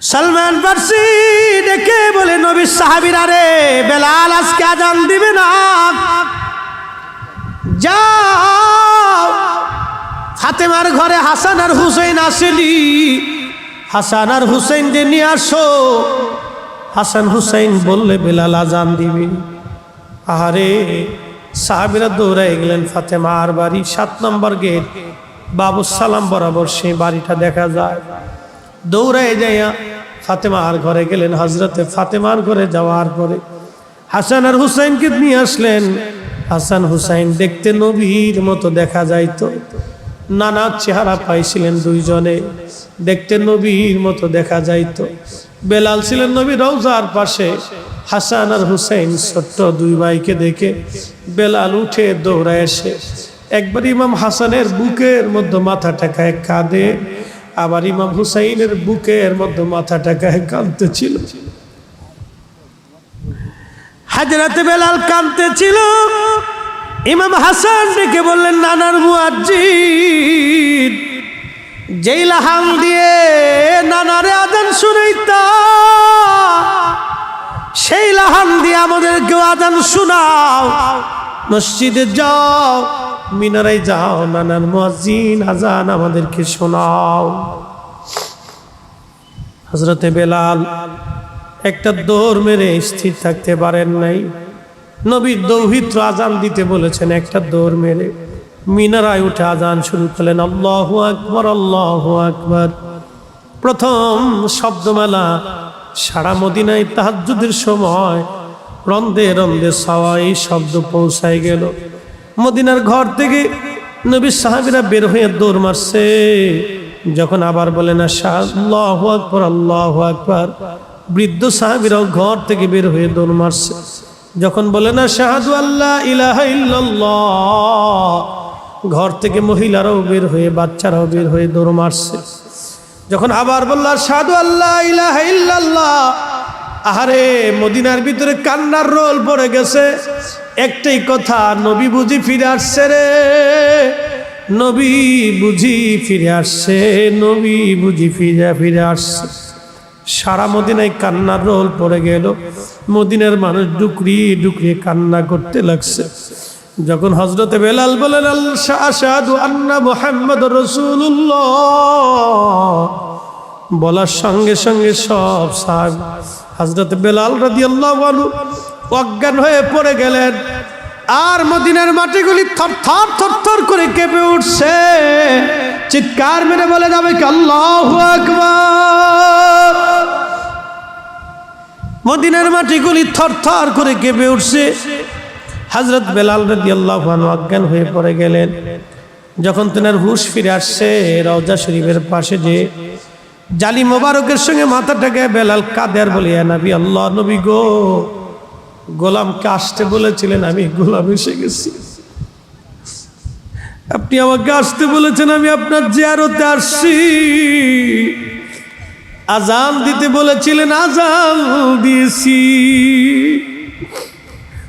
সালমান ফারসি ডেকে বলে, নবীর সাহাবীরা রে, বেলাল আজকে আজান দিবে না, যাও ফাতেমার ঘরে হাসান আর হুসাইন আসেনি, হাসান আর হুসাইন যে নিয়ে আসো। হাসান হুসাইন বললে বেলাল আজান দিবে। আহারে, সাহাবীরা দৌড়াই গেলেন ফাতেমার বাড়ি, 7 নম্বর গেট, বাবু সালাম বরাবর সেই বাড়িটা দেখা যায়। দৌড়াই যাইয়া ফাতেমার ঘরে গেলেন। হযরতে ফাতেমার ঘরে যাওয়ার পরে হাসান আর হুসাইনকে নিয়ে আসলেন। হাসান হুসাইন দেখতে নবীর মতো দেখা যাইতো, নানা চেহারা পাইছিলেন দুইজনে, দেখতে নবীর মতো দেখা যাইতো। বেলাল ছিলেন নবী রওজার পাশে। হাসান আর হুসাইন ছোট্ট দুই ভাইকে দেখে বেলাল উঠে দৌড়ায় এসে একবার ইমাম হাসানের বুকের মধ্যে মাথা ঠেকায় কাঁদে, আবার ইমাম হুসাইনের বুকের মধ্যে মাথা ঠেকায় কাঁদতেছিল। হযরতে বেলাল কাঁদতেছিল। ইমাম হাসান ডেকে বললেন, নানার মুয়াজ্জিন, যেই লাহান দিয়ে নানারে আজান শুনাইতা, সেই লাহান দিয়ে আমাদেরকেও আজান শোনাও। মসজিদে যাও, মিনারায় যাও, নানার মুয়াজ্জিন আজান আমাদেরকে শোনাও। হযরতে বেলাল একটা দৌড় মেরে স্থির থাকতে পারেন নাই। নবী দৌহিত্র আজান দিতে বলেছেন, একটা দৌড় মেরে মিনারায় উঠে আজান শুরু করলেন। আল্লাহু আকবার, আল্লাহু আকবার। প্রথম শব্দমালা সারা মদিনায় তাহাজ্জুদের সময় রন্দে রন্দে সওয়াই শব্দ পৌঁছায় গেল। মদিনার ঘর থেকে নবীর সাহাবীরা বের হয়ে দৌড় মারছে। যখন আবার বলেন আল্লাহু আকবার, আল্লাহু আকবার, বৃদ্ধ সাহাবীরাও ঘর থেকে বের হয়ে দৌড় মারছে। যখন বলেন আশহাদু আল্লা ইলাহা ইল্লাল্লাহ, ঘর থেকে মহিলারাও বের হয়ে, বাচ্চারাও বের হয়ে দৌড় মারছে। যখন আবার বলল আশহাদু আল্লা ইলাহা ইল্লাল্লাহ, আহারে, মদিনার ভিতরে কান্নার রোল পড়ে গেছে। একটাই কথা, নবী বুঝি ফিরে আসছে রে, নবী বুঝি ফিরে আসছে, নবী বুঝি ফিরে আসছে। সারা মদিনায় কান্নার রোল পড়ে গেল। মদিনার মানুষ ডুকরিয়ে ডুকরিয়ে কান্না করতে লাগছে। যখন হযরতে বেলাল বলেন আশহাদু আন্না মুহাম্মাদুর রাসূলুল্লাহ, বলার সঙ্গে সঙ্গে সব সাহাবী হযরতে বেলাল রাদিয়াল্লাহু আনহু অজ্ঞান হয়ে পড়ে গেলেন। আর মদিনার মাটিগুলি থরথর থরথর করে কেঁপে উঠছে। চিৎকার মেরে বলে যাবে কি আল্লাহু আকবার। মদিনার মাটিগুলি থরথর করে কেঁপে উঠছে। হযরত বেলাল রাদিয়াল্লাহু আনহু অজ্ঞান হয়ে পড়ে গেলেন। যখন তেনার হুঁশ ফিরে আসছে, রওজা শরীফের পাশে যে জালি মোবারকের সঙ্গে মাথাটাকে বেলাল কাঁদে আর বলে, ইয়া নবী আল্লাহ, নবী গো, গোলামকে আসতে বলেছিলেন, আমি গোলাম এসে গেছি। আপনি আমাকে আসতে বলেছেন, আমি আপনার জিয়ারতে আসছি। আজান দিতে বলেছিলেন, আজান দিয়েছি।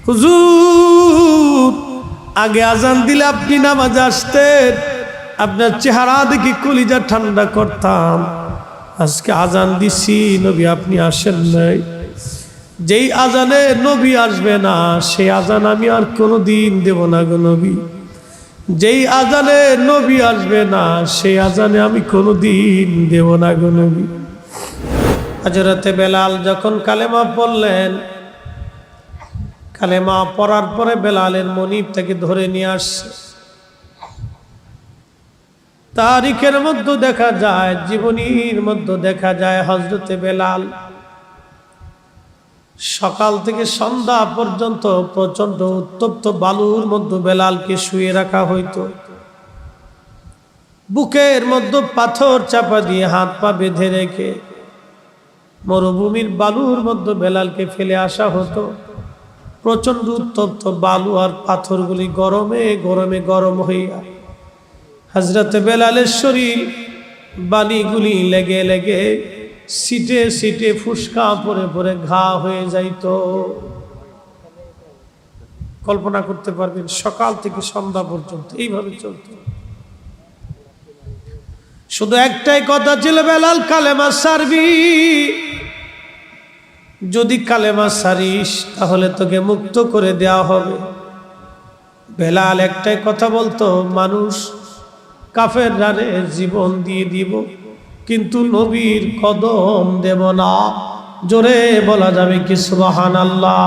হুজুর, আগে আজান দিলে আপনি নামাজে আসতেন, আপনার চেহারা দেখি কলিজা ঠান্ডা করতাম। আজকে আজান দিছি, নবী আপনি আসেন নাই। যেই আজানে নবী আসবে না, সেই আজান আমি আর কোনোদিন দেব না গো নবী। যেই আজানে নবী আসবে না, সেই আজানে আমি কোনোদিন দেব না গো নবী। হযরতে বেলাল যখন কালেমা পড়লেন, কালেমা পড়ার পরে বেলালের মনিব তাকে ধরে নিয়ে আসছে। তারিখের মধ্যে দেখা যায়, জীবনীর মধ্যে দেখা যায়, হযরতে বেলাল সকাল থেকে সন্ধ্যা পর্যন্ত প্রচন্ড উত্তপ্ত বালুর মধ্যে বেলালকে শুয়ে রাখা হইতো। বুকের মধ্যে পাথর চাপা দিয়ে হাত পা বেঁধে রেখে মরুভূমির বালুর মধ্যে বেলালকে ফেলে আসা হতো। প্রচন্ড উত্তপ্ত বালু আর পাথরগুলি গরমে গরমে গরম হইয়া হযরতে বেলালের শরীর বালিগুলি লেগে লেগে সিটে সিটে ফুসকা পরে পরে ঘা হয়ে যাইত। কল্পনা করতে পারবেন, সকাল থেকে সন্ধ্যা পর্যন্ত এইভাবে চলত। শুধু একটাই কথা ছিল, বেলাল কালেমা সারবি, যদি কালেমা সারিস তাহলে তোকে মুক্ত করে দেওয়া হবে। বেলাল একটাই কথা বলতো, মানুষ কাফের রানে জীবন দিয়ে দিব, কিন্তু নবীর কদম দেব না। জোরে বলা যাবে কি সুবহানাল্লাহ।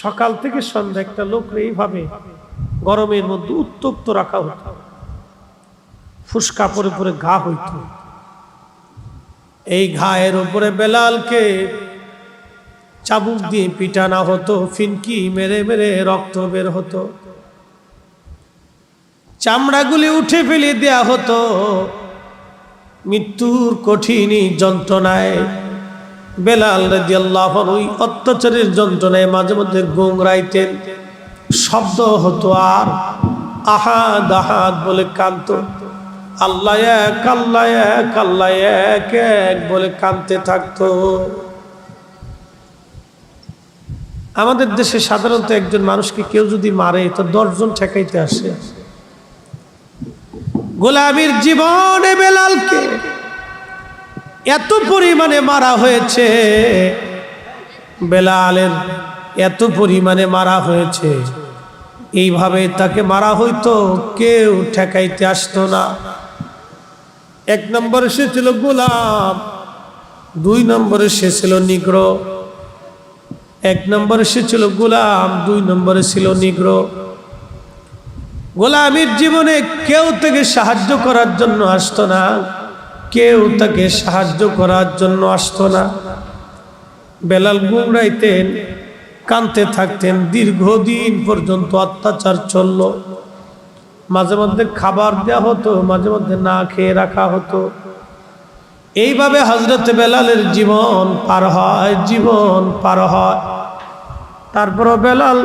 সকাল থেকে সন্ধ্যা একটা লোক এইভাবে গরমের মধ্যে উত্তপ্ত রাখা হতো, ফুসকা পরে পরে ঘা হইত। এই ঘায়ের উপরে বেলালকে চাবুক দিয়ে পিটানো হতো, ফিনকি মেরে মেরে রক্ত বের হতো, চামড়াগুলি উঠে ফেলে দেয়া হতো। মৃত্যুর কঠিন যন্ত্রণায় বেলাল রাদিয়াল্লাহু আনহু ওই অত্যাচারের যন্ত্রণায় মাঝে মধ্যে গুংরাইতেন, শব্দ হতো আর আহাদ আহাদ বলে কাঁদতো। আল্লাহ এক, আল্লাহ এক, আল্লাহ এক এক বলে কাঁদতে থাকতো। আমাদের দেশে সাধারণত একজন মানুষকে কেউ যদি মারে তো 10 জন ঠেকাইতে আসে। গোলামীর জীবনে বেলালকে এত পরিমাণে মারা হয়েছে, বেলালের এত পরিমাণে মারা হয়েছে, এইভাবে তাকে মারা হইতো, কেউ ঠেকাইতে আসতো না। 1 নম্বরে সে ছিল গোলাম, 2 নম্বরে সে ছিল নিগ্রো। 1 নম্বরে সে ছিল গোলাম, 2 নম্বরে ছিল নিগ্রো। গোলামীর জীবনে কেউ তাকে সাহায্য করার জন্য আসতো না, কেউ তাকে সাহায্য করার জন্য আসতো না। বেলাল গুমরাইতেন, কাঁদতে থাকতেন, দীর্ঘদিন পর্যন্ত অত্যাচার চলল। মাঝে মধ্যে খাবার দেওয়া হতো, মাঝে মধ্যে না খেয়ে রাখা হতো। এইভাবে হযরত বেলালের জীবন পার হয়, জীবন পার হয়। তারপর বেলাল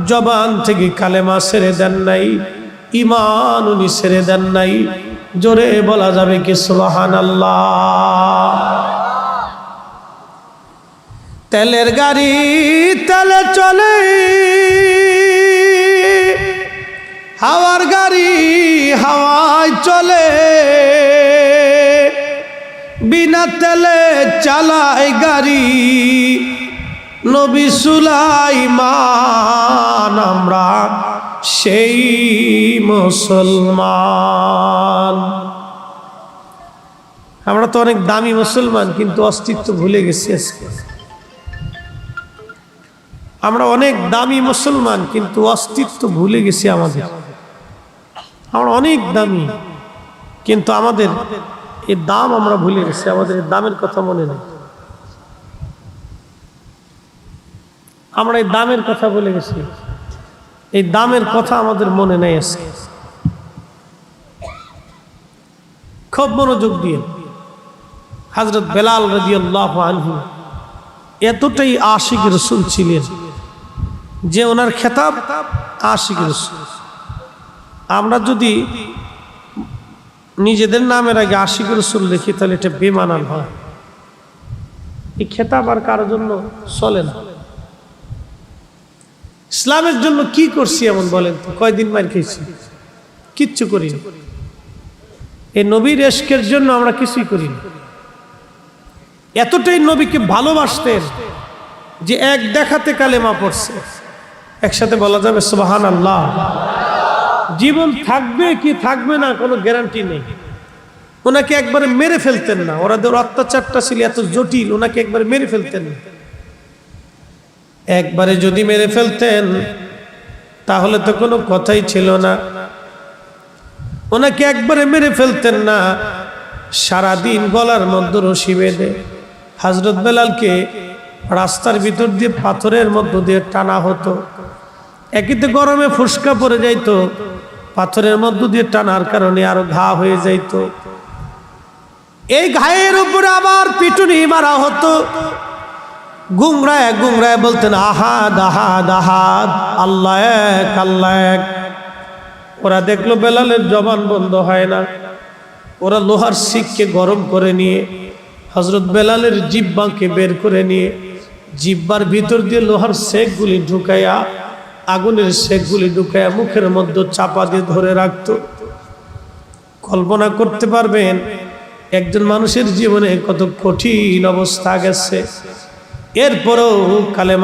জবান থেকে কালেমা ছেড়ে দেন নাই, ঈমান উনি ছেড়ে দেন নাই। জোরে বলা যাবে কি সুবহানাল্লাহ। তেলের গাড়ি তেলে চলে, হাওয়ার গাড়ি হাওয়ায় চলে, বিনা তেলে চালায় গাড়ি নবী সুলাইমান, আমরা সেই মুসলমান। আমরা তো অনেক দামি মুসলমান, কিন্তু অস্তিত্ব ভুলে গেছি আজকে। আমরা অনেক দামি মুসলমান, কিন্তু অস্তিত্ব ভুলে গেছি আমাদের। আমরা অনেক দামি, কিন্তু আমাদের এই দাম আমরা ভুলে গেছি, আমাদের এই দামের কথা মনে নেই। আমরা এই দামের কথা বলে গেছি, এই দামের কথা আমাদের মনে নেই আজকে। খুব মনোযোগ দিয়ে, হযরত বেলাল রাদিয়াল্লাহু আনহু এতটাই আশিক রাসূল ছিলেন যে ওনার খেতাব আশিক রাসূল। আমরা যদি নিজেদের নামের আগে আশিক রাসূল লিখি তাহলে এটা বেমানান হয়। এই খেতাব আর কারোর জন্য চলে না। ইসলামের জন্য কি করছি এমন বলেন তো? কয়দিন মার খেয়েছি? কিচ্ছু করিনি। এই নবীর ইশকের জন্য আমরা কিছুই করিনি। এতটাই নবীকে ভালোবাসতেন যে এক দেখাতে কালেমা পড়ছে। একসাথে বলা যাবে সুবহানাল্লাহ। জীবন থাকবে কি থাকবে না কোনো গ্যারান্টি নেই। ওনাকে একবারে মেরে ফেলতেন না, ওরাদের অত্যাচারটা ছিল এত জটিল, ওনাকে একবারে মেরে ফেলতেন না। একবারে যদি মেরে ফেলতেন তাহলে তো কোনো কথাই ছিল না। ওনাকে একবারে মেরে ফেলতেন না, সারাদিন গলার মধ্যে রশি বেঁধে হযরত বেলালকে রাস্তার ভিতর দিয়ে পাথরের মধ্য দিয়ে টানা হতো। একইতে গরমে ফুসকা পড়ে যাইতো, পাথরের মধ্য দিয়ে টানার কারণে আরো ঘা হয়ে যাইতো। এই ঘায়ের উপরে আবার পিটুনি মারা হতো। গুমরায় গুমরায় বলতেন আহাদ আহাদ আহাদ, আল্লাহ এক, আল্লাহ এক। ওরা দেখলো বেলালের জবান বন্ধ হয় না, ওরা লোহার শিককে গরম করে নিয়ে হযরত বেলালের জিহ্বাকে বের করে নিয়ে জিহ্বার ভিতর দিয়ে লোহার শেকগুলি ঢুকাইয়া আগুনের শেকগুলি ঢুকায় মুখের মধ্যে চাপা দিয়ে ধরে রাখতো। কল্পনা করতে পারবেন একজন মানুষের জীবনে কত কঠিন অবস্থা গেছে, এরপরও কালেমা